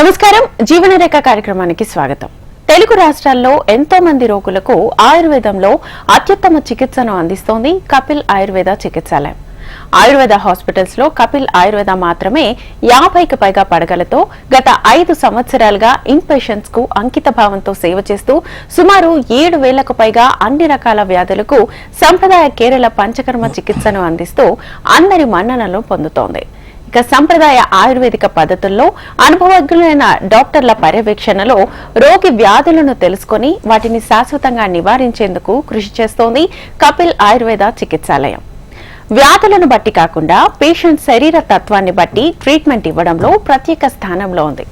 నమస్కారం జీవనరేఖ కార్యక్రమానికి స్వాగతం. తెలుగు రాష్ట్రాల్లో ఎంతో మంది రోగులకు ఆయుర్వేదంలో అత్యుత్తమ చికిత్సను అందిస్తోంది కపిల్ ఆయుర్వేద చికిత్సాలయం. ఆయుర్వేద హాస్పిటల్స్ లో కపిల్ ఆయుర్వేద మాత్రమే 50కి పైగా పడగలతో గత 5 సంవత్సరాలుగా ఇన్ పేషెంట్స్ కు అంకిత భావంతో సేవ చేస్తూ సుమారు 7,000కు పైగా అన్ని రకాల వ్యాధులకు సంప్రదాయ కేరళ పంచకర్మ చికిత్సను అందిస్తూ అందరి మన్ననలు పొందుతోంది. ఇక సంప్రదాయ ఆయుర్వేదిక పద్ధతుల్లో అనుభవజ్ఞులైన డాక్టర్ల పర్యవేక్షణలో రోగి వ్యాధులను తెలుసుకుని వాటిని శాశ్వతంగా నివారించేందుకు కృషి చేస్తోంది కపిల్ ఆయుర్వేద చికిత్సాలయం. వ్యాధులను బట్టి కాకుండా పేషెంట్ శరీర తత్వాన్ని బట్టి ట్రీట్మెంట్ ఇవ్వడంలో ప్రత్యేక స్థానంలో ఉంది.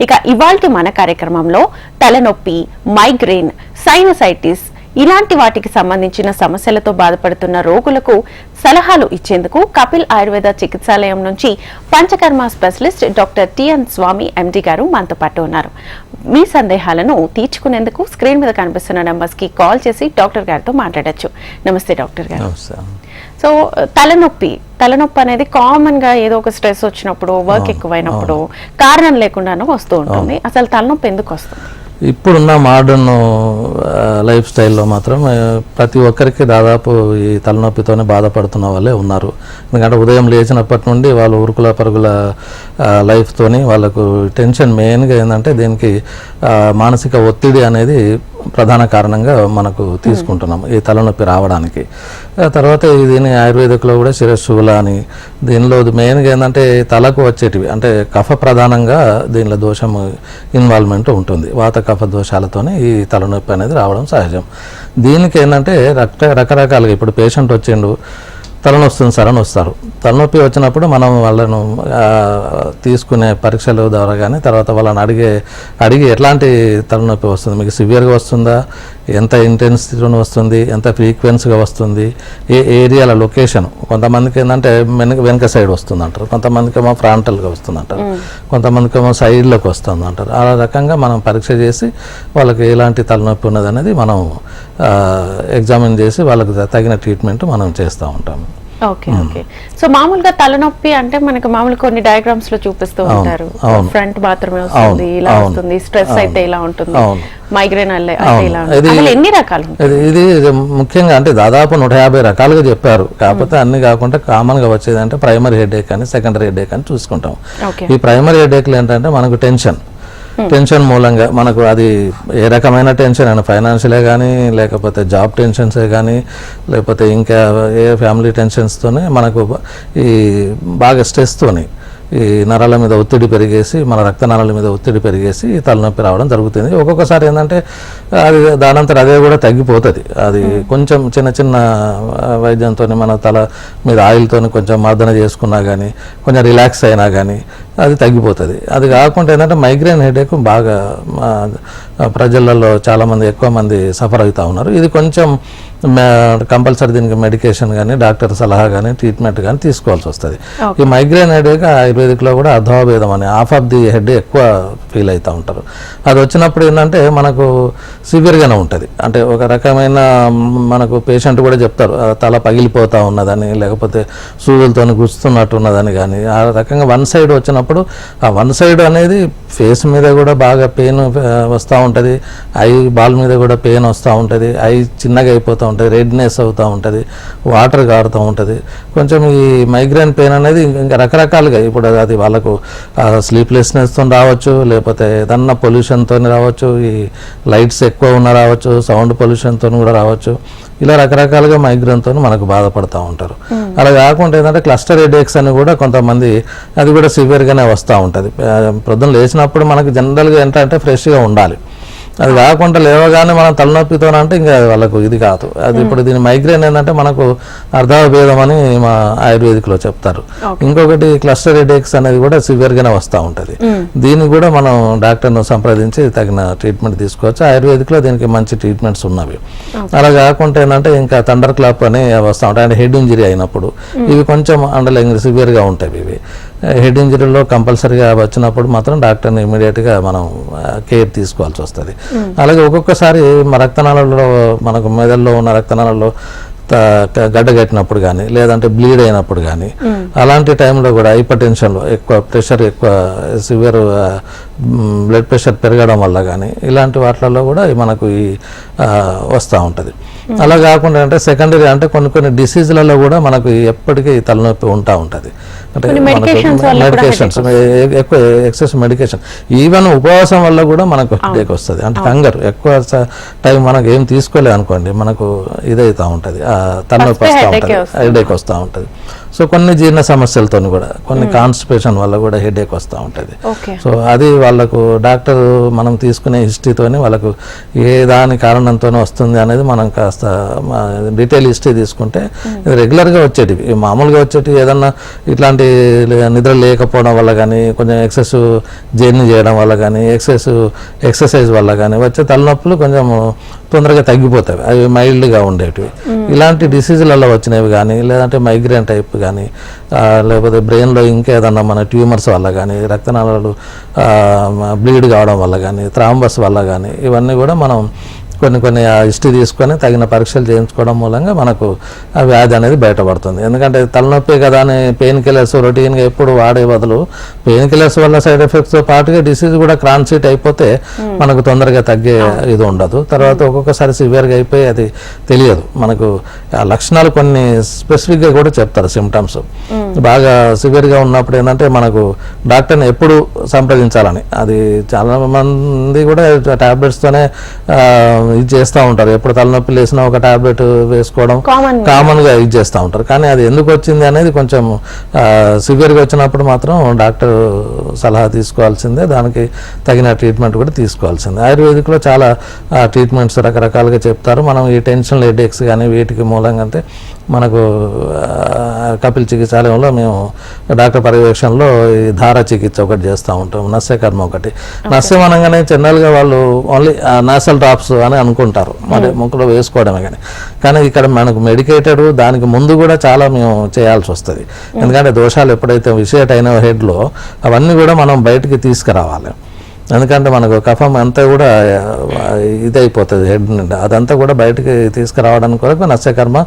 ఇక ఇవాల్టి మన కార్యక్రమంలో తలనొప్పి, మైగ్రేన్, సైనసైటిస్ ఇలాంటి వాటికి సంబంధించిన సమస్యలతో బాధపడుతున్న రోగులకు సలహాలు ఇచ్చేందుకు కపిల్ ఆయుర్వేద చికిత్సాలయం నుంచి పంచకర్మ స్పెషలిస్ట్ డాక్టర్ టిఎన్ స్వామి ఎండి గారు మనతో పాటు ఉన్నారు. మీ సందేహాలను తీర్చుకునేందుకు స్క్రీన్ మీద కనిపిస్తున్న నంబర్స్ కి కాల్ చేసి డాక్టర్ గారితో మాట్లాడొచ్చు. నమస్తే డాక్టర్ గారు. సో తలనొప్పి అనేది కామన్ గా ఏదో ఒక స్ట్రెస్ వచ్చినప్పుడు, వర్క్ ఎక్కువైనప్పుడు కారణం లేకుండానూ వస్తూ ఉంటుంది. అసలు తలనొప్పి ఎందుకు వస్తుంది? ఇప్పుడున్న మోడర్న్ లైఫ్ స్టైల్లో మాత్రం ప్రతి ఒక్కరికి దాదాపు ఈ తలనొప్పితోనే బాధపడుతున్న వాళ్ళే ఉన్నారు. ఎందుకంటే ఉదయం లేచినప్పటి నుండి వాళ్ళు ఉరుకుల పరుగుల లైఫ్తోని వాళ్ళకు టెన్షన్ మెయిన్గా ఏంటంటే దీనికి మానసిక ఒత్తిడి అనేది ప్రధాన కారణంగా మనకు తీసుకుంటున్నాం ఈ తలనొప్పి రావడానికి. తర్వాత దీని ఆయుర్వేదిక్లో కూడా శిరశూల అని దీనిలో మెయిన్గా ఏంటంటే తలకు వచ్చేటివి అంటే కఫ ప్రధానంగా దీనిలో దోషం ఇన్వాల్వ్మెంట్ ఉంటుంది. వాత కఫ దోషాలతోనే ఈ తలనొప్పి అనేది రావడం సహజం. దీనికి ఏంటంటే రకరకాలుగా ఇప్పుడు పేషెంట్ వచ్చిండు తలనొస్తుంది సార్ అని వస్తారు. తలనొప్పి వచ్చినప్పుడు మనం వాళ్ళను తీసుకునే పరీక్షల ద్వారా కానీ తర్వాత వాళ్ళని అడిగి ఎట్లాంటి తలనొప్పి వస్తుంది, మీకు సివియర్గా వస్తుందా, ఎంత ఇంటెన్సిటీలో వస్తుంది, ఎంత ఫ్రీక్వెన్సీగా వస్తుంది, ఏ ఏరియాల లొకేషన్. కొంతమందికి ఏంటంటే వెనక సైడ్ వస్తుంది అంటారు, కొంతమందికి ఏమో ఫ్రంటల్గా వస్తుంది అంటారు, కొంతమందికి ఏమో సైడ్లోకి వస్తుంది అంటారు. ఆ రకంగా మనం పరీక్ష చేసి వాళ్ళకి ఎలాంటి తలనొప్పి ఉన్నది అనేది మనం ఎగ్జామిన్ చేసి వాళ్ళకి తగిన ట్రీట్మెంట్ మనం చేస్తూ ఉంటాము. Okay okay. సో మామూలుగా తలనొప్పి అంటే మనకు మామూలు కొన్ని డయాగ్రామ్స్ లో చూపిస్తూ ఉంటారు. ఫ్రంట్ మాత్రమే వస్తుంది, ఇలా వస్తుంది, స్ట్రెస్ అయితే ఇలా ఉంటుంది, మైగ్రేన్ అయితే ఇలా ఉంటుంది. ఎన్ని రకాలు? ఇది ముఖ్యంగా అంటే దాదాపు 150 రకాలుగా చెప్పారు. కాకపోతే అన్ని కాకుండా కామన్ గా వచ్చేది అంటే ప్రైమరీ హెడేక్ అని, సెకండరీ హెడేక్ అని చూసుకుంటాం. ఈ ప్రైమరీ హెడేక్లు ఏంటంటే మనకు టెన్షన్ మూలంగా మనకు అది ఏ రకమైన టెన్షన్ అయినా ఫైనాన్షియలే కానీ లేకపోతే జాబ్ టెన్షన్సే కానీ లేకపోతే ఇంకా ఏ ఫ్యామిలీ టెన్షన్స్తోనే మనకు ఈ బాగా స్ట్రెస్తోని ఈ నరాల మీద ఒత్తిడి పెరిగేసి మన రక్తనాళాల మీద ఒత్తిడి పెరిగేసి తలనొప్పి రావడం జరుగుతుంది. ఒక్కొక్కసారి ఏంటంటే అది దానంతట అదే కూడా తగ్గిపోతుంది. అది కొంచెం చిన్న వైద్యంతో మన తల మీద ఆయిల్తో కొంచెం మర్దన చేసుకున్నా కానీ కొంచెం రిలాక్స్ అయినా కానీ అది తగ్గిపోతుంది. అది కాకుండా ఏంటంటే మైగ్రేన్ హెడేక్ బాగా ప్రజలలో చాలామంది ఎక్కువ మంది సఫర్ అవుతూ ఉన్నారు. ఇది కొంచెం కంపల్సరీ దీనికి మెడికేషన్ కానీ డాక్టర్ సలహా కానీ ట్రీట్మెంట్ కానీ తీసుకోవాల్సి వస్తుంది. ఈ మైగ్రేన్ హెడేక్ ఆయుర్వేదిక్లో కూడా అర్ధభేదం అని హాఫ్ ఆఫ్ ది హెడ్ ఎక్కువ ఫీల్ అవుతూ ఉంటారు. అది వచ్చినప్పుడు ఏంటంటే మనకు సివియర్గానే ఉంటుంది. అంటే ఒక రకమైన మనకు పేషెంట్ కూడా చెప్తారు తల పగిలిపోతూ ఉన్నదని లేకపోతే సూదులతో గుచ్చుతున్నట్టు ఉన్నదని కానీ ఆ రకంగా వన్ సైడ్ వచ్చినప్పుడు ఆ వన్ సైడ్ అనేది ఫేస్ మీద కూడా బాగా పెయిన్ వస్తూ ఉంటుంది, ఐ బాల్ మీద కూడా పెయిన్ వస్తూ ఉంటుంది, ఐ చిన్నగా అయిపోతూ ఉంటుంది, రెడ్నెస్ అవుతూ ఉంటుంది, వాటర్ కారుతూ ఉంటుంది. కొంచెం ఈ మైగ్రేన్ పెయిన్ అనేది ఇంకా రకరకాలుగా ఇప్పుడు అది వాళ్ళకు స్లీప్లెస్నెస్తో రావచ్చు, లేకపోతే ఏదన్నా పొల్యూషన్తో రావచ్చు, ఈ లైట్స్ ఎక్కువ ఉన్న రావచ్చు, సౌండ్ పొల్యూషన్తో కూడా రావచ్చు. ఇలా రకరకాలుగా మైగ్రేన్తో మనకు బాధపడుతూ ఉంటారు. అలా కాకుండా ఏంటంటే క్లస్టర్ హెడేక్స్ అని కూడా కొంతమంది అది కూడా సివియర్గానే వస్తూ ఉంటుంది. ప్రొద్దున లేచినప్పుడు మనకు జనరల్గా ఏంటంటే ఫ్రెష్గా ఉండాలి. అది కాకుండా లేవగానే మనం తలనొప్పితో అంటే ఇంకా వాళ్ళకు ఇది కాదు. అది ఇప్పుడు దీని మైగ్రేన్ ఏంటంటే మనకు అర్ధభేదం అని మా ఆయుర్వేదిక్లో చెప్తారు. ఇంకొకటి క్లస్టర్ హెడేక్స్ అనేది కూడా సివియర్గానే వస్తూ ఉంటుంది. దీనికి కూడా మనం డాక్టర్ను సంప్రదించి తగిన ట్రీట్మెంట్ తీసుకోవచ్చు. ఆయుర్వేదిక్లో దీనికి మంచి ట్రీట్మెంట్స్ ఉన్నవి. అలా కాకుండా ఏంటంటే ఇంకా థండర్ క్లాప్ అని వస్తూ ఉంటాయి. అంటే హెడ్ ఇంజరీ అయినప్పుడు ఇవి కొంచెం అండర్లైన్ సివియర్గా ఉంటాయి. ఇవి హెడ్ ఇంజరీలో కంపల్సరీగా వచ్చినప్పుడు మాత్రం డాక్టర్ని ఇమీడియట్గా మనం కేర్ తీసుకోవాల్సి వస్తుంది. అలాగే ఒక్కొక్కసారి రక్తనాళాలలో మనకు మెదడులో ఉన్న రక్తనాళాలలో గడ్డగట్టినప్పుడు కానీ లేదంటే బ్లీడ్ అయినప్పుడు కానీ అలాంటి టైంలో కూడా హైపర్ టెన్షన్లో ఎక్కువ ప్రెషర్ ఎక్కువ సివియర్ బ్లడ్ ప్రెషర్ పెరగడం వల్ల కానీ ఇలాంటి వాటిలలో కూడా మనకు ఈ వస్తూ ఉంటుంది. అలా కాకుండా అంటే సెకండరీ అంటే కొన్ని డిసీజులలో కూడా మనకు ఎప్పటికీ తలనొప్పి ఉంటా ఉంటుంది. అంటే మెడికేషన్స్ ఎక్కువ ఎక్సెస్ మెడికేషన్, ఈవెన్ ఉపవాసం వల్ల కూడా మనకు హెడేక్ వస్తుంది. అంటే హంగర్ ఎక్కువ టైం మనకు ఏం తీసుకోలేదు అనుకోండి, మనకు ఇదైతా ఉంటుంది, తలనొప్పి వస్తూ ఉంటుంది, హెడేక్ వస్తూ ఉంటుంది. సో కొన్ని జీర్ణ సమస్యలతో కూడా కొన్ని కాన్స్టిపేషన్ వల్ల కూడా హెడేక్ వస్తూ ఉంటుంది. సో అది వాళ్ళకు డాక్టర్ మనం తీసుకునే హిస్టరీతోని వాళ్ళకు ఏ దాని కారణంతోనే వస్తుంది అనేది మనం కాస్త డీటెయిల్ హిస్టరీ తీసుకుంటే రెగ్యులర్గా వచ్చేటివి, మామూలుగా వచ్చేటివి ఏదన్నా ఇట్లాంటి నిద్ర లేకపోవడం వల్ల కానీ కొంచెం ఎక్సెస్ జర్నీ చేయడం వల్ల కానీ ఎక్సర్సైజ్ వల్ల కానీ వచ్చే తలనొప్పులు కొంచెం తొందరగా తగ్గిపోతాయి, అవి మైల్డ్గా ఉండేటివి. ఇలాంటి డిసీజులలో వచ్చినవి కానీ లేదంటే మైగ్రేన్ టైప్ కానీ లేకపోతే బ్రెయిన్లో ఇంకేదన్నా మన ట్యూమర్స్ వల్ల కానీ రక్తనాళాలు బ్లీడ్ కావడం వల్ల కానీ థ్రాంబస్ వల్ల కానీ ఇవన్నీ కూడా మనం కొన్ని హిస్టరీ తీసుకొని తగిన పరీక్షలు చేయించుకోవడం మూలంగా మనకు ఆ వ్యాధి అనేది బయటపడుతుంది. ఎందుకంటే తలనొప్పి కదా అని పెయిన్ కిల్లర్స్ రొటీన్గా ఎప్పుడు వాడే బదులు పెయిన్ కిల్లర్స్ వల్ల సైడ్ ఎఫెక్ట్స్తో పాటుగా డిసీజ్ కూడా క్రాన్సిట్ అయిపోతే మనకు తొందరగా తగ్గే ఇది ఉండదు. తర్వాత ఒక్కొక్కసారి సివియర్గా అయిపోయి అది తెలియదు మనకు. ఆ లక్షణాలు కొన్ని స్పెసిఫిక్గా కూడా చెప్తారు సిమ్టమ్స్. బాగా సివియర్గా ఉన్నప్పుడు ఏంటంటే మనకు డాక్టర్ని ఎప్పుడు సంప్రదించాలని, అది చాలా మంది కూడా టాబ్లెట్స్తోనే ఇది చేస్తూ ఉంటారు. ఎప్పుడు తలనొప్పి లేసినా ఒక టాబ్లెట్ వేసుకోవడం కామన్గా ఇది చేస్తూ ఉంటారు. కానీ అది ఎందుకు వచ్చింది అనేది కొంచెం సివియర్గా వచ్చినప్పుడు మాత్రం డాక్టర్ సలహా తీసుకోవాల్సిందే, దానికి తగిన ట్రీట్మెంట్ కూడా తీసుకోవాల్సిందే. ఆయుర్వేదిక్లో చాలా ట్రీట్మెంట్స్ రకరకాలుగా చెప్తారు. మనం ఈ టెన్షన్ హెడేక్స్ కానీ వీటికి మూలంగా అంటే మనకు కపిల్ చికిత్సాలయంలో మేము డాక్టర్ పర్యవేక్షణలో ఈ ధారా చికిత్స ఒకటి చేస్తూ ఉంటాం, నస్యకర్మ ఒకటి. నస్యం అనగానే జనరల్గా వాళ్ళు ఓన్లీ నాసల్ డ్రాప్స్ అని అనుకుంటారు, మరి ముక్కులో వేసుకోవడమే. కానీ ఇక్కడ మనకు మెడికేటెడ్ దానికి ముందు కూడా చాలా మేము చేయాల్సి వస్తుంది. ఎందుకంటే దోషాలు ఎప్పుడైతే విషయట్ అయిన హెడ్లో అవన్నీ కూడా మనం బయటికి తీసుకురావాలి. ఎందుకంటే మనకు కఫం అంతా కూడా ఇదైపోతుంది హెడ్ నుండి, అదంతా కూడా బయటికి తీసుకురావడానికి కొరకు నస్యకర్మ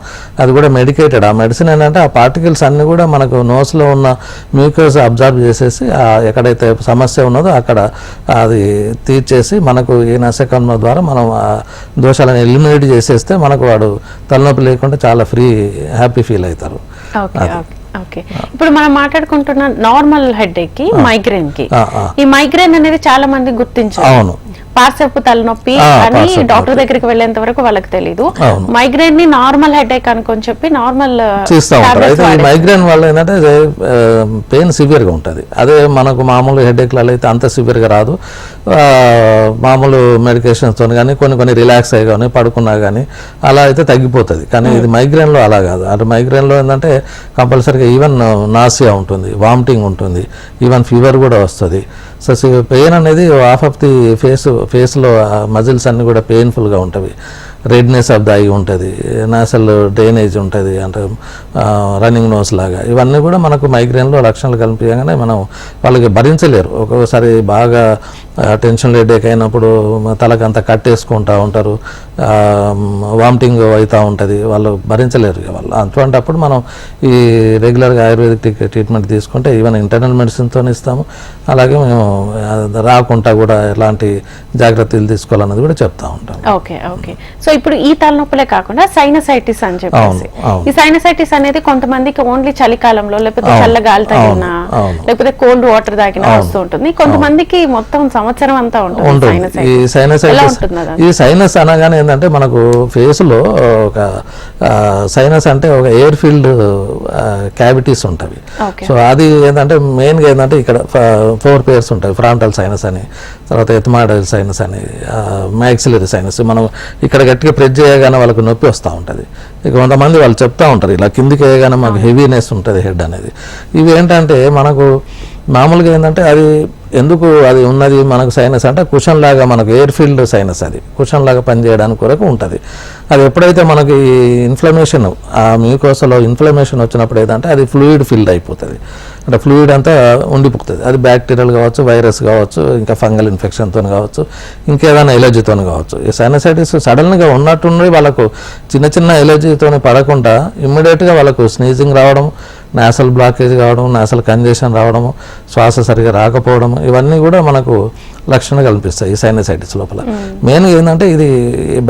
అది కూడా మెడికేటెడ్. ఆ మెడిసిన్ ఏంటంటే ఆ పార్టికల్స్ అన్నీ కూడా మనకు నోస్లో ఉన్న మ్యూకస్ అబ్జర్వ్ చేసేసి ఎక్కడైతే సమస్య ఉన్నదో అక్కడ అది తీర్చేసి మనకు ఈ నస్యకర్మ ద్వారా మనం ఆ దోషాలను ఎలిమినేట్ చేసేస్తే మనకు వాడు తలనొప్పి లేకుండా చాలా హ్యాపీ ఫీల్ అవుతారు. ఓకే, ఇప్పుడు మనం మాట్లాడుకుంటున్న నార్మల్ హెడేక్ కి మైగ్రేన్ కి, ఈ మైగ్రేన్ అనేది చాలా మంది గుర్తించారు. పార్శ్వపు తలనొప్పి అని డాక్టర్ దగ్గరికి వెళ్ళేంత వరకు వాళ్ళకి తెలీదు. మైగ్రేన్ ని నార్మల్ హెడేక్ అనుకొని చెప్పి నార్మల్ చేస్తూ ఉంటారు. అయితే ఈ మైగ్రేన్ వల్ల ఏంటంటే పెయిన్ సివియర్ గా ఉంటుంది. అదే మనకు మామూలు హెడేక్లలో అయితే అంత సివియర్ గా రాదు. మామూలు మెడికేషన్స్తో కానీ కొన్ని రిలాక్స్ అయ్యి కానీ పడుకున్నా కానీ అలా అయితే తగ్గిపోతుంది. కానీ ఇది మైగ్రేన్లో అలా కాదు. అంటే మైగ్రేన్లో ఏంటంటే కంపల్సరీగా ఈవెన్ నాసియా ఉంటుంది, వామిటింగ్ ఉంటుంది, ఈవెన్ ఫీవర్ కూడా వస్తుంది. సో పెయిన్ అనేది హాఫ్ ఆఫ్ ది ఫేస్లో మజిల్స్ అన్నీ కూడా పెయిన్ఫుల్గా ఉంటాయి. రెడ్నెస్ ఆఫ్ ద ఐ ఉంటుంది, నాసల్ డ్రైనేజ్ ఉంటుంది, అంటే రన్నింగ్ నోస్ లాగా. ఇవన్నీ కూడా మనకు మైగ్రేన్లో లక్షణాలు కనిపించగానే మనం వాళ్ళకి భరించలేరు. ఒక్కొక్కసారి బాగా టెన్షన్ హెడేక్ అయినప్పుడు తలకంతా కట్టేసుకుంటూ ఉంటారు, వామిటింగ్ అవుతూ ఉంటుంది, వాళ్ళు భరించలేరు. వాళ్ళు అటువంటిప్పుడు మనం ఈ రెగ్యులర్గా ఆయుర్వేదిక్ ట్రీట్మెంట్ తీసుకుంటే ఈవెన్ ఇంటర్నల్ మెడిసిన్తో ఇస్తాము. అలాగే మేము రాకుండా కూడా ఎలాంటి జాగ్రత్తలు తీసుకోవాలన్నది కూడా చెప్తా ఉంటాం. Okay okay. సో ఇప్పుడు ఈ తలనొప్పులే కాకుండా సైనసైటిస్ అని చెప్పేసి, ఈ సైనసైటిస్ అనేది కొంతమందికి ఓన్లీ చలికాలంలో లేకపోతే చల్ల గాలి తగిలినా లేకపోతే కోల్డ్ వాటర్ తాగినా వస్తూ ఉంటుంది. కొంతమందికి మొత్తం సంవత్సరం అంతా ఉంటుంది. ఈ సైనసైటిస్, ఈ సైనస్ అనగానే ఏంటంటే మనకు ఫేస్ లో ఒక సైనస్ అంటే ఒక ఎయిర్ ఫీల్డ్ క్యావిటీస్ ఉంటాయి. సో అది ఏంటంటే మెయిన్ గా ఏంటంటే ఇక్కడ 4 పేర్స్ ఉంటాయి. ఫ్రాంటల్ సైనస్ అని, తర్వాత ఎథమాయిడల్ సైనస్ అని, మ్యాక్సిలరీ సైనస్. మనం ఇక్కడ గట్టిగా ప్రెస్ చేయగానే వాళ్ళకి నొప్పి వస్తూ ఉంటుంది. ఇక కొంతమంది వాళ్ళు చెప్తూ ఉంటారు ఇలా కిందికి వేయగానే మాకు హెవీనెస్ ఉంటుంది హెడ్ అనేది. ఇవి ఏంటంటే మనకు మామూలుగా ఏంటంటే అది ఎందుకు అది ఉన్నది మనకు సైనస్ అంటే కుషన్ లాగా మనకు ఎయిర్ ఫీల్డ్ సైనస్, అది కుషన్ లాగా పనిచేయడానికి కొరకు ఉంటుంది. అది ఎప్పుడైతే మనకి ఇన్ఫ్లమేషన్, ఆ మ్యూకోసలో ఇన్ఫ్లమేషన్ వచ్చినప్పుడు ఏదంటే అది ఫ్లూయిడ్ ఫిల్డ్ అయిపోతుంది, అంటే ఫ్లూయిడ్ అంతా ఉండిపోతుంది. అది బ్యాక్టీరియల్ కావచ్చు, వైరస్ కావచ్చు, ఇంకా ఫంగల్ ఇన్ఫెక్షన్తో కావచ్చు, ఇంకేదైనా ఎలర్జీతో కావచ్చు. ఈ సైనసైటిస్ సడన్గా ఉన్నట్టుండి వాళ్ళకు చిన్న చిన్న ఎలర్జీతో పడకుండా ఇమ్మీడియట్గా వాళ్ళకు స్నీజింగ్ రావడం, నేసల్ బ్లాకేజ్ కావడం, నేసల్ కంజెషన్ రావడము, శ్వాస సరిగా రాకపోవడం, ఇవన్నీ కూడా మనకు లక్షణాలు కనిపిస్తాయి ఈ సైనసైటిస్ లోపల. మెయిన్గా ఏంటంటే ఇది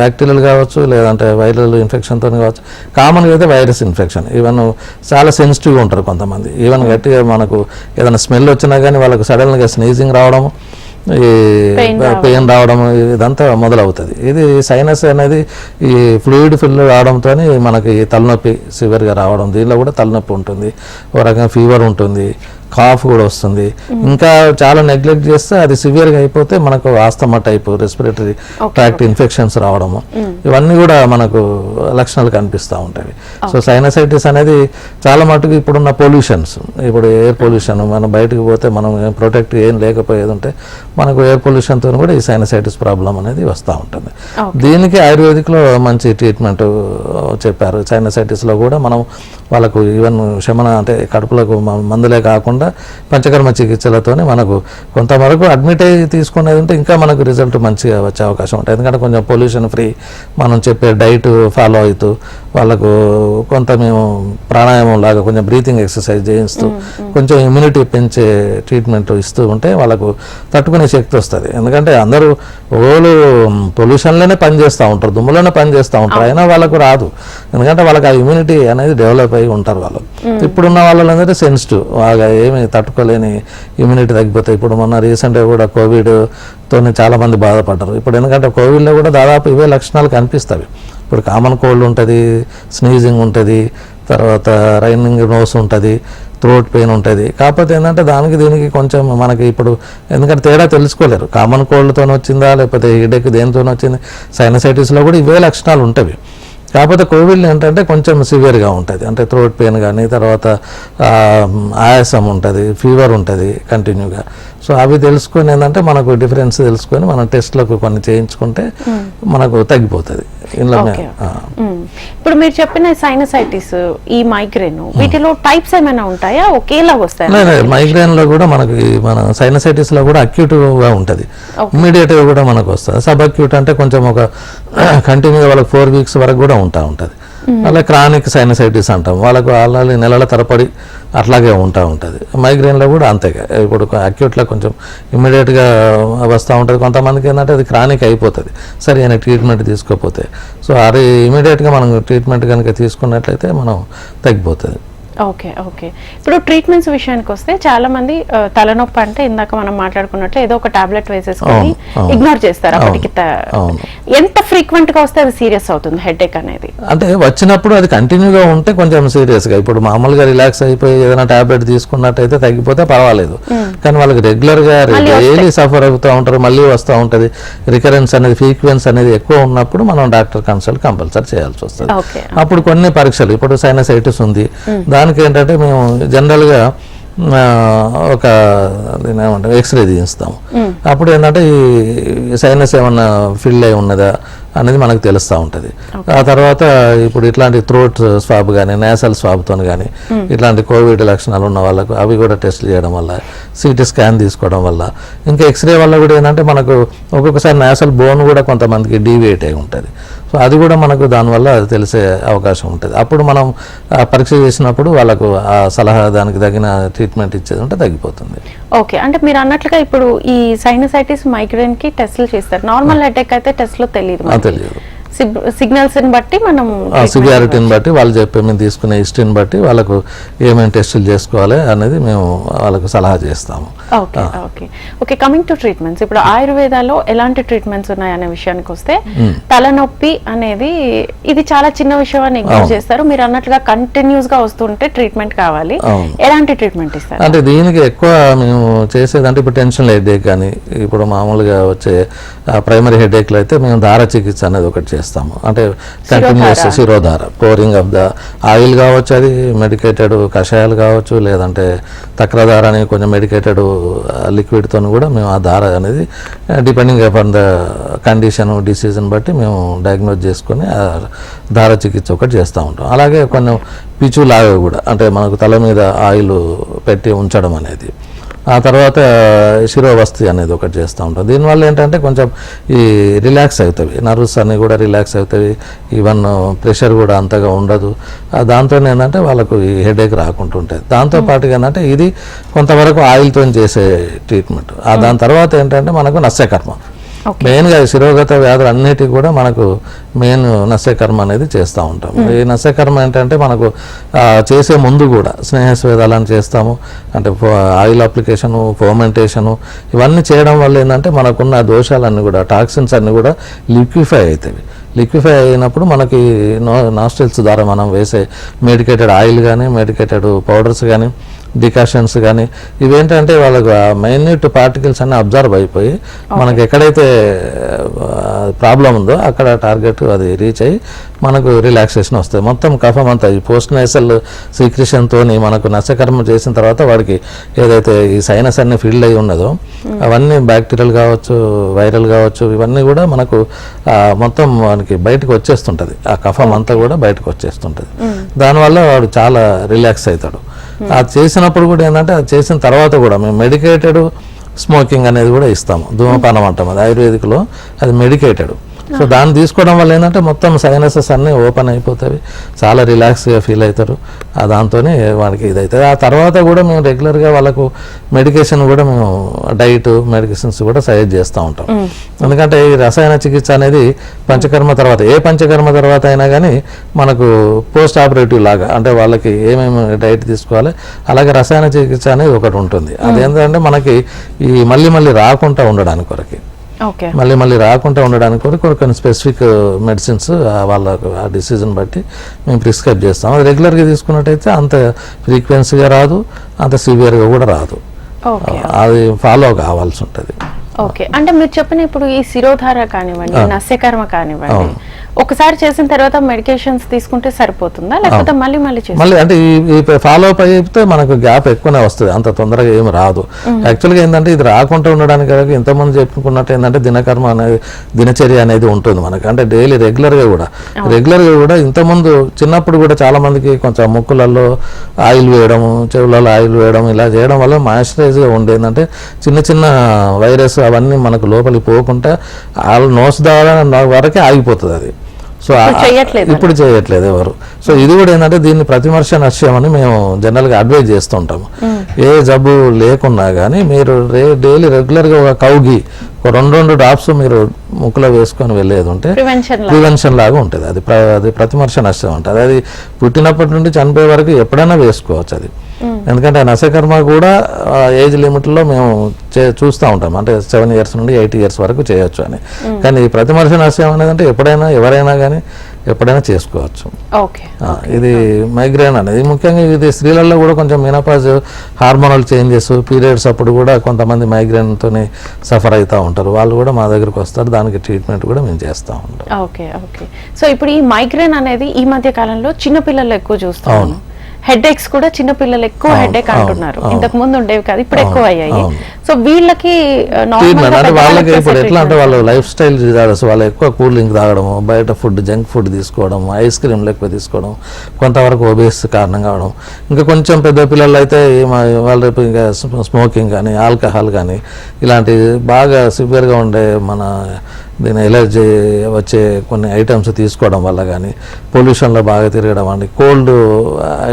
బ్యాక్టీరియల్ కావచ్చు, లేదంటే వైరల్ ఇన్ఫెక్షన్తో కావచ్చు. కామన్గా అయితే వైరస్ ఇన్ఫెక్షన్, ఈవెన్ చాలా సెన్సిటివ్గా ఉంటారు కొంతమంది. ఈవెన్ గట్టిగా మనకు ఏదైనా స్మెల్ వచ్చినా కానీ వాళ్ళకు సడన్గా స్నీజింగ్ రావడము, ఈ పెయిన్ రావడం, ఇదంతా మొదలవుతుంది. ఇది సైనస్ అనేది ఈ ఫ్లూయిడ్ ఫిల్ రావడంతో మనకి తలనొప్పి సివియర్గా రావడం, దీనిలో కూడా తలనొప్పి ఉంటుంది, ఒక రకంగా ఫీవర్ ఉంటుంది, కాఫ్ కూడా వస్తుంది. ఇంకా చాలా నెగ్లెక్ట్ చేస్తే అది సివియర్గా అయిపోతే మనకు asthma type respiratory tract infections రావడము, ఇవన్నీ కూడా మనకు లక్షణాలు కనిపిస్తూ ఉంటాయి. సో సైనసైటిస్ అనేది చాలా మటుకు ఇప్పుడున్న పొల్యూషన్స్, ఇప్పుడు ఎయిర్ పొల్యూషన్, మనం బయటకు పోతే మనం ప్రొటెక్ట్ ఏం లేకపోయేది ఉంటే మనకు ఎయిర్ పొల్యూషన్తో కూడా ఈ సైనసైటిస్ ప్రాబ్లం అనేది వస్తూ ఉంటుంది. దీనికి ఆయుర్వేదిక్లో మంచి ట్రీట్మెంట్ చెప్పారు. సైనసైటిస్లో కూడా మనం వాళ్ళకు ఈవెన్ శమన అంటే కడుపులకు మందులే కాకుండా పంచకర్మ చికిత్సలతోనే మనకు కొంతవరకు అడ్మిట్ అయ్యి తీసుకునేది ఉంటే ఇంకా మనకు రిజల్ట్ మంచిగా వచ్చే అవకాశం ఉంటుంది. ఎందుకంటే కొంచెం పొల్యూషన్ ఫ్రీ మనం చెప్పే డైట్ ఫాలో అవుతూ వాళ్ళకు కొంత మేము ప్రాణాయామం లాగా కొంచెం బ్రీతింగ్ ఎక్సర్సైజ్ చేయిస్తూ కొంచెం ఇమ్యూనిటీ పెంచే ట్రీట్మెంట్ ఇస్తూ ఉంటే వాళ్ళకు తట్టుకునే శక్తి వస్తుంది. ఎందుకంటే అందరూ ఓళ్ళు పొల్యూషన్లోనే పనిచేస్తూ ఉంటారు, దుమ్ములోనే పనిచేస్తూ ఉంటారు, అయినా వాళ్ళకు రాదు. ఎందుకంటే వాళ్ళకి ఆ ఇమ్యూనిటీ అనేది డెవలప్ అయ్యి ఉంటారు వాళ్ళు. ఇప్పుడున్న వాళ్ళు ఏంటంటే సెన్సిటివ్, బాగా ఏమి తట్టుకోలేని ఇమ్యూనిటీ తగ్గిపోతాయి. ఇప్పుడు మొన్న రీసెంట్గా కూడా కోవిడ్తో చాలామంది బాధపడ్డారు. ఇప్పుడు ఎందుకంటే కోవిడ్లో కూడా దాదాపు ఇవే లక్షణాలు కనిపిస్తాయి. ఇప్పుడు కామన్ కోల్డ్ ఉంటుంది, స్నీజింగ్ ఉంటుంది, తర్వాత రైనింగ్ నోస్ ఉంటుంది, థ్రోట్ పెయిన్ ఉంటుంది. కాకపోతే ఏంటంటే దానికి దీనికి కొంచెం మనకి ఇప్పుడు ఎందుకంటే తేడా తెలుసుకోలేరు. కామన్ కోల్డ్తో వచ్చిందా లేకపోతే హెడేక్ దేనితో వచ్చింది, సైనసైటిస్లో కూడా ఇవే లక్షణాలు ఉంటాయి. కాకపోతే కోవిడ్ ఏంటంటే కొంచెం సివియర్గా ఉంటుంది, అంటే థ్రోట్ పెయిన్ కానీ, తర్వాత ఆయాసం ఉంటుంది, ఫీవర్ ఉంటుంది కంటిన్యూగా. సో అవి తెలుసుకొని ఏంటంటే మనకు డిఫరెన్స్ తెలుసుకొని మనం టెస్ట్లకు కొన్ని చేయించుకుంటే మనకు తగ్గిపోతుంది. ఇప్పుడు మీరు చెప్పిన సైనసైటిస్, ఈ మైగ్రేన్, వీటిలో టైప్స్ ఏమైనా ఉంటాయా, ఒకేలా వస్తాయి? మైగ్రేన్ లో కూడా మనకి మన సైనసైటిస్ లో కూడా అక్యూట్ గా ఉంటుంది, ఇమ్మీడియట్ గా కూడా మనకు వస్తుంది. సబ్ అక్యూట్ అంటే కొంచెం ఒక కంటిన్యూగా వాళ్ళకి 4 weeks వరకు కూడా ఉంటుంది. అలా క్రానిక్ సైనసైటిస్ అంటాం, వాళ్ళకు ఆల్రెడీ నెలల తరబడి అట్లాగే ఉంటుంది. మైగ్రేన్లో కూడా అంతేగా, ఇప్పుడు అక్యూట్లో కొంచెం ఇమ్మీడియట్గా వస్తూ ఉంటుంది. కొంతమందికి ఏంటంటే అది క్రానిక్ అయిపోతుంది సరే అని ట్రీట్మెంట్ తీసుకోకపోతే. సో అది ఇమీడియట్గా మనం ట్రీట్మెంట్ కనుక తీసుకున్నట్లయితే మనం తగ్గిపోతుంది. Okay okay. ఇప్పుడు ట్రీట్మెంట్స్ విషయానికి వస్తే చాలా మంది తలనొప్పి అంటే ఇందాక మనం మాట్లాడుకున్నట్లు ఏదో ఒక టాబ్లెట్ వేసేసుకొని ఇగ్నోర్ చేస్తారు. అప్పటికి ఎంత ఫ్రీక్వెంట్ గా వస్తే అది సీరియస్ అవుతుంది హెడేక్ అనేది? అంటే వచ్చినప్పుడు అది కంటిన్యూగా ఉంటే కొంచెం సీరియస్ గా, ఇప్పుడు మామూలుగా రిలాక్స్ అయిపోయి ఏదైనా టాబ్లెట్ తీసుకున్నట్టయితే తగ్గిపోతే పర్వాలేదు. కానీ వాళ్ళకి రెగ్యులర్ గా డైలీ సఫర్ అవుతూ ఉంటారు, మళ్ళీ వస్తూ ఉంటుంది, రికరెన్స్ అనేది ఫ్రీక్వెన్సీ అనేది ఎక్కువ ఉన్నప్పుడు మనం డాక్టర్ కన్సల్ట్ కంపల్సరీ చేయాల్సి వస్తుంది. అప్పుడు కొన్ని పరీక్షలు, ఇప్పుడు సైనసైటిస్ ఉంది, దానికి ఏంటంటే మేము జనరల్గా ఒక ఏమంటారు ఎక్స్రే తీయిస్తాము. అప్పుడు ఏంటంటే ఈ సైనస్ ఏమన్నా ఫిల్ అయి ఉన్నదా అనేది మనకు తెలుస్తూ ఉంటుంది. ఆ తర్వాత ఇప్పుడు ఇట్లాంటి థ్రోట్ స్వాబ్ కానీ, నేసల్ స్వాబ్తో కానీ, ఇట్లాంటి కోవిడ్ లక్షణాలు ఉన్న వాళ్ళకు అవి కూడా టెస్ట్ చేయడం వల్ల, సిటీ స్కాన్ తీసుకోవడం వల్ల, ఇంకా ఎక్స్రే వల్ల కూడా ఏంటంటే మనకు ఒక్కొక్కసారి నేసల్ బోన్ కూడా కొంతమందికి డీవియేట్ అయి ఉంటుంది. సో అది కూడా మనకు దానివల్ల తెలిసే అవకాశం ఉంటుంది. అప్పుడు మనం పరీక్ష చేసినప్పుడు వాళ్ళకు ఆ సలహా దానికి తగిన ట్రీట్మెంట్ ఇచ్చేది ఉంటే తగ్గిపోతుంది. ఓకే, అంటే మీరు అన్నట్లుగా ఇప్పుడు ఈ సైనసైటిస్, మైగ్రేన్ కి టెస్టులు చేస్తారు, నార్మల్ హెడేక్ అయితే టెస్ట్లో తెలియదు. సిగ్నల్స్ బట్టి మనం సివియారిటీని బట్టి వాళ్ళు చెప్పే మేము తీసుకునే హిస్టరీని బట్టి వాళ్ళకు ఏమేమి టెస్టులు చేసుకోవాలి అనేది మేము వాళ్ళకు సలహా చేస్తాము. Okay okay okay. Coming to treatments, ఇప్పుడు ఆయుర్వేదాలో ఎలాంటి ట్రీట్మెంట్స్ ఉన్నాయనే విషయానికి వస్తే, తలనొప్పి అనేది ఇది చాలా చిన్న విషయం అని ఇగ్నోర్ చేస్తారు. మీరు అన్నట్లుగా కంటిన్యూస్ గా వస్తుంటే ట్రీట్మెంట్ కావాలి, ఎలాంటి ట్రీట్మెంట్ ఇస్తారు? అంటే దీనికి ఎక్కువ మేము చేసేదంటే ఇప్పుడు టెన్షన్ హెడేక్ కానీ, ఇప్పుడు మామూలుగా వచ్చే ప్రైమరీ హెడేక్లో అయితే మేము దార చికిత్స అనేది ఒకటి చేస్తాం. చేస్తాము. అంటే continuous శిరోధార pouring of the oil కావచ్చు, అది మెడికేటెడ్ కషాయాలు కావచ్చు, లేదంటే తక్రధార అని కొంచెం మెడికేటెడ్ లిక్విడ్తో కూడా మేము ఆ ధార అనేది డిపెండింగ్ అపాన్ ద కండిషన్ డిసీజ్ని బట్టి మేము డయాగ్నోజ్ చేసుకొని ఆ ధార చికిత్స ఒకటి చేస్తూ ఉంటాం. అలాగే కొంచెం పిచులాగా కూడా అంటే మనకు తల మీద ఆయిల్ పెట్టి ఉంచడం అనేది, ఆ తర్వాత శిరోవస్తి అనేది ఒకటి చేస్తూ ఉంటాం. దీనివల్ల ఏంటంటే కొంచెం ఈ రిలాక్స్ అవుతాయి, నర్వ్స్ అన్నీ కూడా రిలాక్స్ అవుతాయి, ఈవెన్ ప్రెషర్ కూడా అంతగా ఉండదు. దాంతో ఏంటంటే వాళ్ళకు ఈ హెడేక్ రాకుండా ఉంటుంది. దాంతోపాటుగా ఏంటంటే ఇది కొంతవరకు ఆయిల్తో చేసే ట్రీట్మెంట్. దాని తర్వాత ఏంటంటే మనకు నస్యకర్మ, మెయిన్గా శిరోగత వ్యాధులు అన్నిటికీ కూడా మనకు మెయిన్ నస్యకర్మ అనేది చేస్తూ ఉంటాం. ఈ నస్యకర్మ ఏంటంటే మనకు చేసే ముందు కూడా స్నేహస్వేదాలను చేస్తాము. అంటే ఆయిల్ అప్లికేషను, ఫోమెంటేషను ఇవన్నీ చేయడం వల్ల ఏంటంటే మనకున్న దోషాలన్నీ కూడా, టాక్సిన్స్ అన్నీ కూడా లిక్విఫై అవుతాయి. లిక్విఫై అయినప్పుడు మనకి నాస్ట్రిల్స్ ద్వారా మనం వేసే మెడికేటెడ్ ఆయిల్ కానీ, మెడికేటెడ్ పౌడర్స్ కానీ, డికాషన్స్ కానీ ఇవేంటంటే వాళ్ళకు మైన్యూట్ పార్టికల్స్ అన్నీ అబ్జర్వ్ అయిపోయి మనకి ఎక్కడైతే ప్రాబ్లం ఉందో అక్కడ టార్గెట్ అది రీచ్ అయ్యి మనకు రిలాక్సేషన్ వస్తుంది. మొత్తం కఫం అంతా ఈ పోస్ట్ నేసల్ సీక్రెషన్తో మనకు నస్యకర్మ చేసిన తర్వాత వాడికి ఏదైతే ఈ సైనస్ అన్ని ఫీల్డ్ అయి ఉన్నదో అవన్నీ బ్యాక్టీరియల్ కావచ్చు, వైరల్ కావచ్చు, ఇవన్నీ కూడా మనకు మొత్తం వానికి బయటకు వచ్చేస్తుంటుంది. ఆ కఫం అంతా కూడా బయటకు వచ్చేస్తుంటుంది. దానివల్ల వాడు చాలా రిలాక్స్ అవుతాడు. అది చేసినప్పుడు కూడా ఏంటంటే అది చేసిన తర్వాత కూడా మేము మెడికేటెడ్ స్మోకింగ్ అనేది కూడా ఇస్తాము. ధూమపానం అంటాం, అది ఆయుర్వేదిక్లో అది మెడికేటెడ్. సో దాన్ని తీసుకోవడం వల్ల ఏంటంటే మొత్తం సైనసెస్ అన్నీ ఓపెన్ అయిపోతాయి, చాలా రిలాక్స్గా ఫీల్ అవుతారు. దాంతోనే వాడికి ఇదవుతుంది. ఆ తర్వాత కూడా మేము రెగ్యులర్గా వాళ్ళకు మెడికేషన్ కూడా మేము డైట్ మెడికేషన్స్ కూడా సజెస్ట్ చేస్తూ ఉంటాం. ఎందుకంటే ఈ రసాయన చికిత్స అనేది పంచకర్మ తర్వాత, ఏ పంచకర్మ తర్వాత అయినా కానీ మనకు పోస్ట్ ఆపరేటివ్ లాగా అంటే వాళ్ళకి ఏమేమి డైట్ తీసుకోవాలి, అలాగే రసాయన చికిత్స అనేది ఒకటి ఉంటుంది. అదేంటంటే మనకి ఈ మళ్ళీ రాకుండా ఉండడానికి కొరకి, మళ్ళీ రాకుండా ఉండడానికి కూడా కొన్ని స్పెసిఫిక్ మెడిసిన్స్ వాళ్ళకు ఆ డిసీజ్ని బట్టి మేము ప్రిస్క్రైబ్ చేస్తాం. అది రెగ్యులర్గా తీసుకున్నట్టయితే అంత ఫ్రీక్వెన్సీగా రాదు, అంత సివియర్గా కూడా రాదు. అది ఫాలో కావాల్సి ఉంటుంది. ఓకే, అంటే మీరు చెప్పిన ఇప్పుడు ఈ శిరోధార కానివ్వండి, నస్యకర్మ కానివ్వండి, ఒకసారి చేసిన తర్వాత మెడికేషన్స్ తీసుకుంటే సరిపోతుందా, లేకపోతే మళ్ళీ అంటే ఈ ఫాలో అప్ అయితే మనకు గ్యాప్ ఎక్కువనే వస్తుంది, అంత తొందరగా ఏమి రాదు. యాక్చువల్గా ఏంటంటే ఇది రాకుండా ఉండడానికి ఇంతమంది చెప్పుకున్నట్టు ఏంటంటే దినకర్మ అనేది, దినచర్య అనేది ఉంటుంది మనకు. అంటే డైలీ రెగ్యులర్గా కూడా ఇంతకుముందు చిన్నప్పుడు కూడా చాలా మందికి కొంచెం ముక్కులలో ఆయిల్ వేయడం, చెవులలో ఆయిల్ వేయడం, ఇలా చేయడం వల్ల మాయిశ్చరైజ్గా ఉండేందంటే చిన్న వైరస్ అవన్నీ మనకు లోపలికి పోకుండా నోస్ ద్వారా వరకే ఆగిపోతుంది అది. సో ఇప్పుడు చేయట్లేదు ఎవరు. సో ఇది కూడా ఏంటంటే దీన్ని ప్రతిమర్శ నశ్యం అని మేము జనరల్గా అడ్వైజ్ చేస్తుంటాము. ఏ జబ్బు లేకున్నా కానీ మీరు డైలీ రెగ్యులర్గా ఒక కౌగి 2 డ్రాప్స్ మీరు ముక్కులో వేసుకొని వెళ్ళేది ఉంటే ప్రివెన్షన్ లాగా ఉంటుంది. అది ప్రతిమర్శ నష్టం ఉంటుంది. అది పుట్టినప్పటి నుండి చనిపోయే వరకు ఎప్పుడైనా వేసుకోవచ్చు అది. ఎందుకంటే నస్యకర్మ కూడా ఏజ్ లిమిట్లో మేము చూస్తూ ఉంటాం, అంటే 7 years నుండి 8 years వరకు చేయొచ్చు అని. కానీ ఈ ప్రతిమర్శ నశ్యం అనేది అంటే ఎప్పుడైనా ఎవరైనా కానీ ఎప్పుడైనా చేసుకోవచ్చు. ఇది మైగ్రేన్ అనేది ముఖ్యంగా ఇది స్త్రీలలో కూడా కొంచెం మెనోపాజ్ హార్మోనల్ చేంజెస్ పీరియడ్స్ అప్పుడు కూడా కొంతమంది మైగ్రేన్తో సఫర్ అవుతూ ఉంటారు. వాళ్ళు కూడా మా దగ్గరకు వస్తారు, దానికి ట్రీట్మెంట్ కూడా మేము చేస్తూ ఉంటాం. ఓకే. సో ఇప్పుడు ఈ మైగ్రేన్ అనేది ఈ మధ్య కాలంలో చిన్నపిల్లలు ఎక్కువ చూస్తాం. హెడ్ ఏక్స్ కూడా చిన్నపిల్లలు ఎక్కువ హెడ్ ఏక్ అంటున్నారు. ఇంతకు ముందు ఉండేవి కాదు, ఇప్పుడు ఎక్కువ అయ్యాయి. సో వీళ్ళకి వాళ్ళకి ఇప్పుడు ఎట్లా అంటే వాళ్ళ లైఫ్ స్టైల్ వాళ్ళు ఎక్కువ కూల్ డ్రింక్ తాగడం, బయట ఫుడ్ జంక్ ఫుడ్ తీసుకోవడం, ఐస్ క్రీమ్లు ఎక్కువ తీసుకోవడం, కొంతవరకు ఒబేస్ కారణం కావడం. ఇంకా కొంచెం పెద్ద పిల్లలు అయితే వాళ్ళు ఇంకా స్మోకింగ్ కానీ ఆల్కహాల్ కానీ ఇలాంటి బాగా సివియర్గా ఉండే మన దీని ఎలర్జీ వచ్చే కొన్ని ఐటమ్స్ తీసుకోవడం వల్ల కానీ, పొల్యూషన్లో బాగా తిరగడం అని, కోల్డ్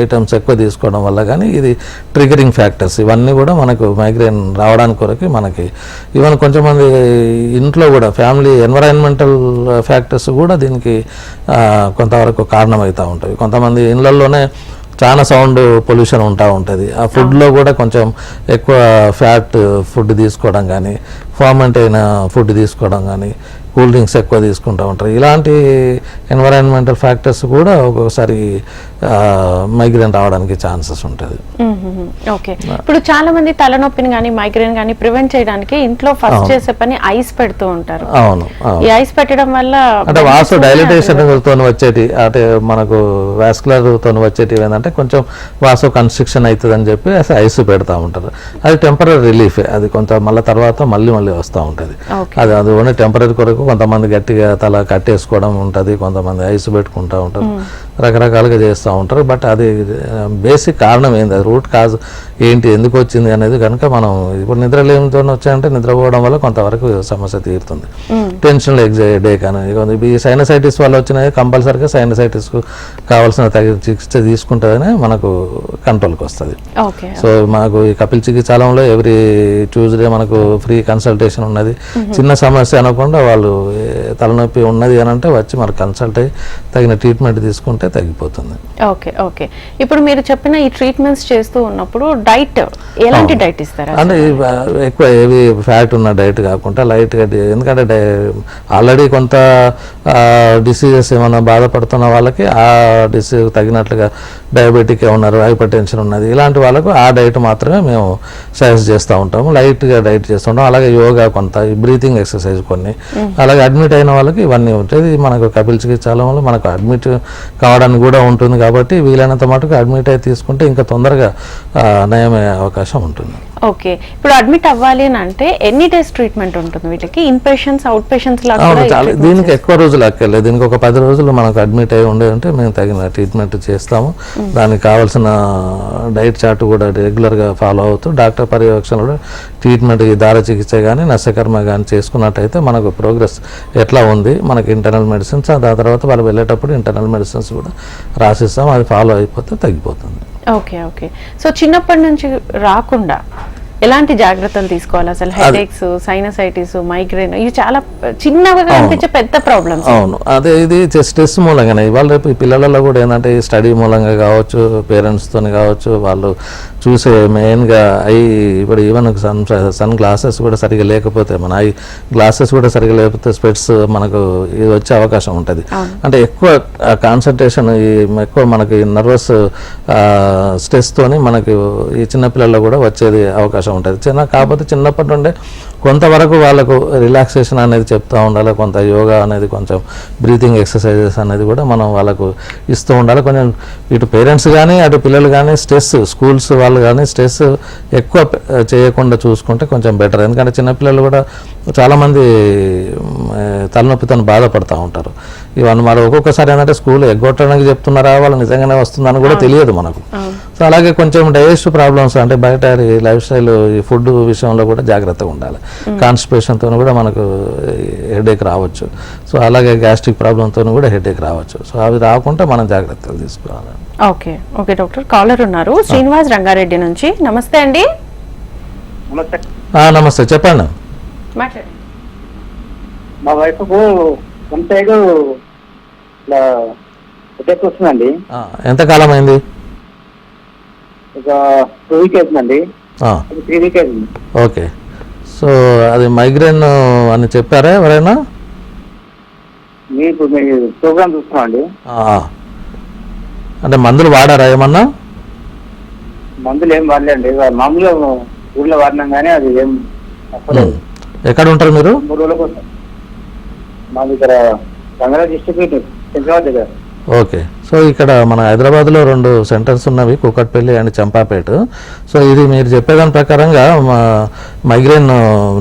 ఐటమ్స్ ఎక్కువ తీసుకోవడం వల్ల కానీ ఇది ట్రిగరింగ్ ఫ్యాక్టర్స్. ఇవన్నీ కూడా మనకు మైగ్రేన్ రావడానికి కొరకు మనకి ఈవెన్ కొంచెం మంది ఇంట్లో కూడా ఫ్యామిలీ ఎన్విరాన్మెంటల్ ఫ్యాక్టర్స్ కూడా దీనికి కొంతవరకు కారణమవుతూ ఉంటాయి. కొంతమంది ఇళ్ళల్లోనే చాలా సౌండ్ పొల్యూషన్ ఉంటుంది. ఆ ఫుడ్లో కూడా కొంచెం ఎక్కువ ఫ్యాట్ ఫుడ్ తీసుకోవడం కానీ, ఫార్మెంట్ అయిన ఫుడ్ తీసుకోవడం కానీ, కూల్ డ్రింక్స్ ఎక్కువ తీసుకుంటూ ఉంటారు. ఇలాంటి ఎన్విరాన్మెంటల్ ఫ్యాక్టర్స్ కూడా ఒక్కొక్కసారి మైగ్రేన్ రావడానికి ఛాన్సెస్ ఉంటుంది. ఓకే, ఇప్పుడు చాలా మంది తలనొప్పిని కానీ మైగ్రేన్ కానీ ప్రివెంట్ చేయడానికి ఇంట్లో ఫస్ట్ చేసే పని ఐస్ పెడుతూ ఉంటారు. అవును, ఈ ఐస్ పెట్టడం వల్ల అంటే వాసు డైలిటేషన్ తో వచ్చేటి, అంటే మనకు వాస్కులర్ తో వచ్చేటి ఏంటంటే కొంచెం వాసు కన్స్ట్రిక్షన్ అవుతుంది అని చెప్పి ఐస్ పెడతా ఉంటారు. అది టెంపరీ రిలీఫ్, అది కొంత మళ్ళీ తర్వాత మళ్ళీ వస్తూ ఉంటుంది. అది ఓన్లీ టెంపరీ కొరకు కొంతమంది గట్టిగా తల కట్టేసుకోవడం ఉంటుంది, కొంతమంది ఐస్ పెట్టుకుంటూ ఉంటారు, రకరకాలుగా చేస్తూ ఉంటారు. బట్ అది బేసిక్ కారణం ఏంది, అది రూట్ కాజ్ ఏంటి, ఎందుకు వచ్చింది అనేది కనుక మనం ఇప్పుడు నిద్రలేమితో వచ్చాయంటే నిద్రపోవడం వల్ల కొంతవరకు సమస్య తీరుతుంది. టెన్షన్లో డే కానీ ఈ సైనసైటిస్ వల్ల వచ్చినవి కంపల్సరీగా సైనసైటిస్కు కావాల్సిన చికిత్స తీసుకుంటుందని మనకు కంట్రోల్కి వస్తుంది. సో మాకు ఈ కపిల్ చికిత్సాలయంలో ఎవ్రీ ట్యూస్డే మనకు ఫ్రీ కన్సల్టేషన్ ఉన్నది. చిన్న సమస్య అనకుండా వాళ్ళు తలనొప్పి ఉన్నది అని అంటే వచ్చి మనకు కన్సల్ట్ అయ్యి తగిన ట్రీట్మెంట్ తీసుకుంటే తగ్గిపోతుంది. ఓకే ఓకే, ఇప్పుడు మీరు చెప్పిన ఈ ట్రీట్మెంట్స్ చేస్తూ ఉన్నప్పుడు డైట్ ఎలాంటి డైట్ ఇస్తారా? అంటే ఎక్కువ హెవీ ఫ్యాట్ ఉన్న డైట్ కాకుండా లైట్గా, ఎందుకంటే ఆల్రెడీ కొంత డిసీజెస్ ఏమైనా బాధపడుతున్న వాళ్ళకి ఆ డిసీజ్ తగినట్లుగా డయాబెటిక్ ఉన్నారు, హైపర్ టెన్షన్ ఉన్నది, ఇలాంటి వాళ్ళకు ఆ డైట్ మాత్రమే మేము సజెస్ట్ చేస్తూ ఉంటాము. లైట్గా డైట్ చేస్తుంటాం. అలాగే యోగా కొంత, బ్రీతింగ్ ఎక్సర్సైజ్ కొన్ని, అలాగే అడ్మిట్ అయిన వాళ్ళకి ఇవన్నీ ఉంటుంది. మనకు కపిల్ చికిత్సాలయంలో మనకు అడ్మిట్ కావడానికి కూడా ఉంటుంది కాబట్టి వీలైనంత మటుకు అడ్మిట్ అయి తీసుకుంటే ఇంకా తొందరగా నయమయ్యే అవకాశం ఉంటుంది. ఓకే, ఇప్పుడు అడ్మిట్ అవ్వాలి అని అంటే ఎన్ని డేస్ ట్రీట్మెంట్ ఉంటుంది వీటికి? ఇన్ పేషెంట్స్, అవుట్ పేషెంట్స్ లాగా? దీనికి ఎక్కువ రోజులు అక్కర్లేదు. దీనికి ఒక 10 రోజులు మనకు అడ్మిట్ అయి ఉండే ఉంటే మేము తగిన ట్రీట్మెంట్ చేస్తాము. దానికి కావాల్సిన డైట్ చార్ట్ కూడా రెగ్యులర్గా ఫాలో అవుతూ డాక్టర్ పర్యవేక్షణలో ట్రీట్మెంట్, దార చికిత్స కానీ నస్యకర్మ కానీ చేసుకున్నట్టయితే మనకు ప్రోగ్రెస్ ఎట్లా ఉంది, మనకి ఇంటర్నల్ మెడిసిన్స్, దాని తర్వాత వాళ్ళు వెళ్ళేటప్పుడు ఇంటర్నల్ మెడిసిన్స్ కూడా రాసిస్తాం. అది ఫాలో అయిపోతే తగ్గిపోతుంది. ఓకే ఓకే, సో చిన్నప్పటి నుంచి రాకుండా ఎలాంటి జాగ్రత్తలు తీసుకోవాలి అసలు? హెడేక్స్, సైనసైటిస్, మైగ్రేన్ ఇవి చాలా చిన్నగా అనిపించే పెద్ద ప్రాబ్లమ్స్. అవును, అదే ఇది స్ట్రెస్ మూలంగానే. ఇవాళ రేపు ఈ పిల్లలలో కూడా ఏంటంటే ఈ స్టడీ మూలంగా కావచ్చు, పేరెంట్స్తో కావచ్చు, వాళ్ళు చూసే మెయిన్గా ఇప్పుడు ఈవెన్ సన్ గ్లాసెస్ కూడా సరిగా లేకపోతే, మన ఐ గ్లాసెస్ కూడా సరిగా లేకపోతే స్పెట్స్ మనకు ఇది వచ్చే అవకాశం ఉంటుంది. అంటే ఎక్కువ కాన్సన్ట్రేషన్, ఎక్కువ మనకి నర్వస్ స్ట్రెస్తోని మనకి ఈ చిన్నపిల్లల్లో కూడా వచ్చేది అవకాశం ఉంటుంది. కాకపోతే చిన్నప్పటి నుండే కొంతవరకు వాళ్ళకు రిలాక్సేషన్ అనేది చెప్తూ ఉండాలి. కొంత యోగా అనేది, కొంచెం బ్రీతింగ్ ఎక్సర్సైజెస్ అనేది కూడా మనం వాళ్ళకు ఇస్తూ ఉండాలి. కొంచెం ఇటు పేరెంట్స్ కానీ అటు పిల్లలు కానీ స్ట్రెస్, స్కూల్స్ వాళ్ళు కానీ స్ట్రెస్ ఎక్కువ చేయకుండా చూసుకుంటే కొంచెం బెటర్. ఎందుకంటే చిన్నపిల్లలు కూడా చాలామంది తలనొప్పితో బాధపడుతూ ఉంటారు. ఇవన్నీ మరి ఒక్కొక్కసారి ఏంటంటే స్కూల్ ఎగ్గొట్టడానికి చెప్తున్నారా, వాళ్ళు నిజంగానే వస్తుందని కూడా తెలియదు మనకు. సో అలాగే కొంచెం డైజెస్టివ్ ప్రాబ్లమ్స్, అంటే బయట లైఫ్ స్టైల్, ఈ ఫుడ్ విషయంలో కూడా జాగ్రత్తగా ఉండాలి. కాన్స్టిపేషన్తో కూడా మనకు హెడేక్ రావచ్చు. సో అలాగే గ్యాస్ట్రిక్ ప్రాబ్లంతో కూడా హెడేక్ రావచ్చు. సో అవి రాకుండా మనం జాగ్రత్తలు తీసుకోవాలి. ఓకే ఓకే డాక్టర్, కాలర్ ఉన్నారు శ్రీనివాస్ రంగారెడ్డి నుంచి. నమస్తే అండి. నమస్తే, చెప్పండి. మా వైఫ్కు వన్ సైడ్ ఇట్లా హెడేక్ వస్తుందండి. ఎంతకాలం అయింది? ఒక 2 వీక్ అవుతుందండి. 3 వీక్ అవుతుంది. ఓకే, సో అది మైగ్రేన్ అని చెప్పారా ఎవరైనా? మీకు మీ ప్రోగ్రామ్ చూస్తున్నామండి. అంటే మందులు వాడారా ఏమన్నా? మందులు ఏం వాడలేండి, మామూలుగా ఊళ్ళో వాడినాం కానీ అది ఏం. ఎక్కడ ఉంటారు మీరు? 3 రోజులకు వస్తాం. మా దగ్గర రంగారెడ్డి డిస్ట్రిక్ట్ శంకరాబాద్ దగ్గర. ఓకే, సో ఇక్కడ మన హైదరాబాద్లో 2 సెంటర్స్ ఉన్నవి, కూకట్పల్లి అండ్ చంపాపేట. సో ఇది మీరు చెప్పేదాని ప్రకారంగా మైగ్రేన్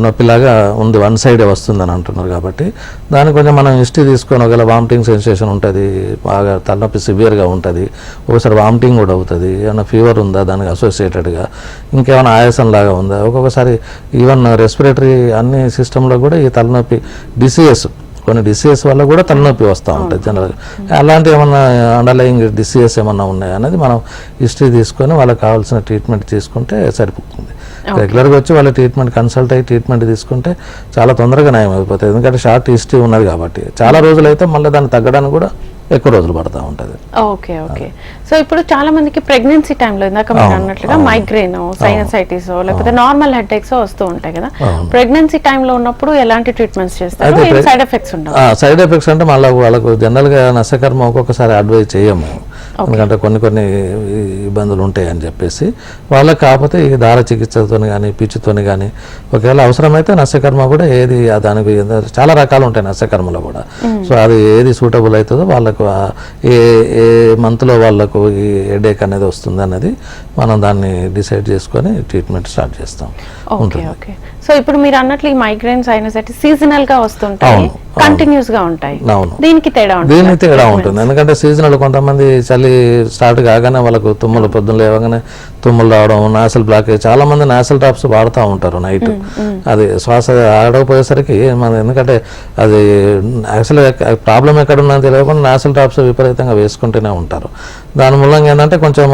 నొప్పిలాగా ఉంది, వన్ సైడే వస్తుందని అంటున్నారు. కాబట్టి దానికి కొంచెం మనం హిస్టరీ తీసుకొని, ఒకవేళ వామిటింగ్ సెన్సేషన్ ఉంటుంది, బాగా తలనొప్పి సివియర్గా ఉంటుంది, ఒకసారి వామిటింగ్ కూడా అవుతుంది, ఏమైనా ఫీవర్ ఉందా దానికి అసోసియేటెడ్గా, ఇంకేమైనా ఆయాసం లాగా ఉందా, ఒక్కొక్కసారి ఈవెన్ రెస్పిరేటరీ అన్ని సిస్టంలో కూడా ఈ తలనొప్పి డిసీజెస్, కొన్ని డిసీజెస్ వల్ల కూడా తలనొప్పి వస్తూ ఉంటుంది జనరల్గా. అలాంటి ఏమన్నా అండర్లయింగ్ డిసీజెస్ ఏమన్నా ఉన్నాయా అనేది మనం హిస్టరీ తీసుకొని వాళ్ళకి కావాల్సిన ట్రీట్మెంట్ తీసుకుంటే సరిపోతుంది. రెగ్యులర్గా వచ్చి వాళ్ళ ట్రీట్మెంట్ కన్సల్ట్ అయ్యి ట్రీట్మెంట్ తీసుకుంటే చాలా తొందరగా నయం అయిపోతుంది. ఎందుకంటే షార్ట్ హిస్టరీ ఉన్నది కాబట్టి. చాలా రోజులైతే మళ్ళీ దాన్ని తగ్గడానికి కూడా ఎక్కువ రోజులు పడతా ఉంటుంది. Okay okay. సో ఇప్పుడు చాలా మందికి ప్రెగ్నెన్సీ టైంలో ఇందాక మీరు అన్నట్లుగా మైగ్రేన్, సైనసైటిస్ లేకపోతే నార్మల్ హెడేక్స్ వస్తూ ఉంటాయి కదా, ప్రెగ్నెన్సీ టైంలో ఉన్నప్పుడు ఎలాంటి ట్రీట్మెంట్స్ చేస్తారు, ఏం సైడ్ ఎఫెక్ట్స్ ఉండవు? సైడ్ ఎఫెక్ట్స్ అంటే మళ్ళీ వాళ్ళకు జనరల్గా నసకర్మ ఒక్కొక్కసారి అడ్వైజ్ చేయము, ఎందుకంటే కొన్ని ఇబ్బందులు ఉంటాయి అని చెప్పేసి వాళ్ళకి. కాకపోతే ఈ దార చికిత్సతో కానీ పిచ్చితోని కానీ ఒకవేళ అవసరమైతే నస్యకర్మ కూడా ఏది దానికి చాలా రకాలు ఉంటాయి నస్యకర్మలో కూడా. సో అది ఏది సూటబుల్ అవుతుందో వాళ్ళకు ఏ మంత్లో వాళ్ళకు ఈ హెడేక్ అనేది వస్తుంది అనేది మనం దాన్ని డిసైడ్ చేసుకొని ట్రీట్మెంట్ స్టార్ట్ చేస్తాం. Okay okay. సో ఇప్పుడు మీరు అన్నట్లు ఈ మైగ్రేన్ సైనసైటిస్ సీజనల్ గా వస్తుంటాయి, కంటిన్యూస్ గా ఉంటాయి. దీనికి తేడా ఉంటుంది, ఎందుకంటే సీజనల్ కొంతమంది చలి స్టార్ట్ కాగానే వాళ్ళకు తుమ్ములు, పొద్దున్న లేవగానే తుమ్ములు రావడం, నాసల్ బ్లాకేజ్, చాలా మంది నాసల్ డ్రాప్స్ వాడుతూ ఉంటారు నైట్. అది శ్వాస ఆడకపోయేసరికి ఎందుకంటే అది యాక్చువల్గా ప్రాబ్లం ఎక్కడ ఉన్నది తెలియకుండా నాసల్ డ్రాప్స్ విపరీతంగా వేసుకుంటూనే ఉంటారు. దాని మూలంగా ఏంటంటే కొంచెం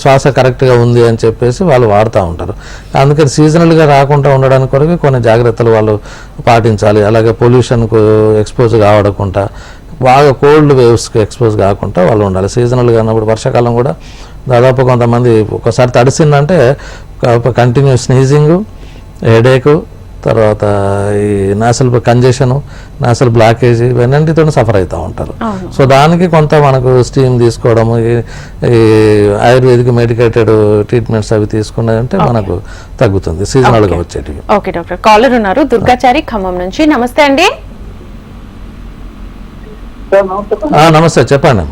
శ్వాస కరెక్ట్గా ఉంది అని చెప్పేసి వాళ్ళు వాడుతూ ఉంటారు. అందుకని సీజనల్గా రాకుండా ఉండడానికి కొరకు కొన్ని జాగ్రత్తలు వాళ్ళు పాటించాలి. అలాగే పొల్యూషన్కు ఎక్స్పోజ్ కావడకుండా, బాగా కోల్డ్ వేవ్స్కి ఎక్స్పోజ్ కాకుండా వాళ్ళు ఉండాలి. సీజనల్గా ఉన్నప్పుడు వర్షాకాలం కూడా దాదాపు కొంతమంది ఒకసారి తడిసిందంటే కంటిన్యూస్ స్నీజింగ్, హెడేకు, తర్వాత ఈ నాసల్ కంజెషను, నాసల్ బ్లాకేజ్, ఇవన్నింటితో సఫర్ అవుతూ ఉంటారు. సో దానికి కొంత మనకు స్టీమ్ తీసుకోవడము, ఈ ఆయుర్వేదిక్ మెడికేటెడ్ ట్రీట్మెంట్స్ అవి తీసుకున్నాయంటే మనకు తగ్గుతుంది సీజనల్గా వచ్చేటివి. ఓకే డాక్టర్, కాలర్ ఉన్నారు దుర్గాచారి ఖమ్మం నుంచి. నమస్తే అండి. నమస్తే, చెప్పండి.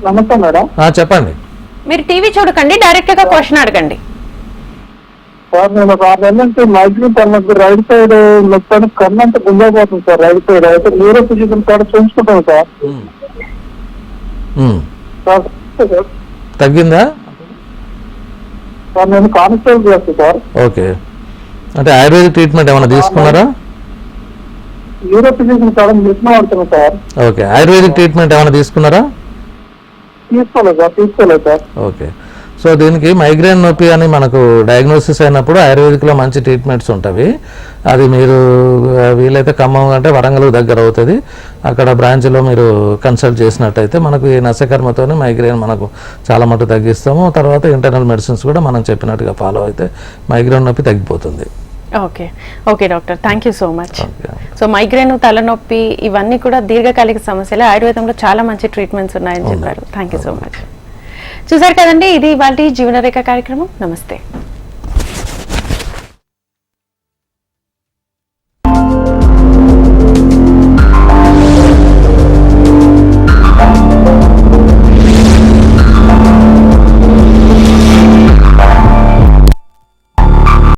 నమస్తే మేడం. చెప్పండి. మీరు టీవీ చూడకండి, డైరెక్ట్ గా క్వశ్చన్ అడగండి. సార్ నేను ఒక 6 నెలల నుంచి మైగ్రేన్ అన్నది రైట్ సైడ్ మొత్తానికి కన్నంత గుండెపోతుంది సార్. రైట్ సైడ్ అయితే న్యూరో ఫిజికల్ కూడా చూసుకుంటాం సార్. తగ్గిందా సార్? నేను కానిస్టేబుల్ చేస్తాను సార్. ఓకే, అంటే ఆయుర్వేదిక్ ట్రీట్మెంట్ ఏమైనా తీసుకున్నారా? న్యూరో ఫిజికల్ కూడా మిషన్ వాడుతున్నాను సార్. ఓకే, ఆయుర్వేదిక్ ట్రీట్మెంట్ ఏమైనా తీసుకున్నారా? తీసుకోలేదు సార్. ఓకే, సో దీనికి మైగ్రేన్ నొప్పి అని మనకు డయాగ్నోసిస్ అయినప్పుడు ఆయుర్వేదిక్లో మంచి ట్రీట్మెంట్స్ ఉంటాయి. అది మీరు వీలైతే ఖమ్మం అంటే వరంగల్ దగ్గర అవుతుంది, అక్కడ బ్రాంచ్లో మీరు కన్సల్ట్ చేసినట్టయితే మనకు ఈ నస్యకర్మతోనే మైగ్రేన్ మనకు చాలా మటుకు తగ్గిస్తాము. తర్వాత ఇంటర్నల్ మెడిసిన్స్ కూడా మనం చెప్పినట్టుగా ఫాలో అయితే మైగ్రేన్ నొప్పి తగ్గిపోతుంది. Okay okay doctor, thank you so much. So migraine, తలనొప్పి ఇవన్నీ కూడా దీర్ఘకాలిక సమస్యలే. ఆయుర్వేదంలో చాలా మంచి ట్రీట్మెంట్స్ ఉన్నాయని చెప్పారు. Thank you so much. చూసారు కదండి, ఇది ఇవాళ జీవనరేఖ కార్యక్రమం. నమస్తే.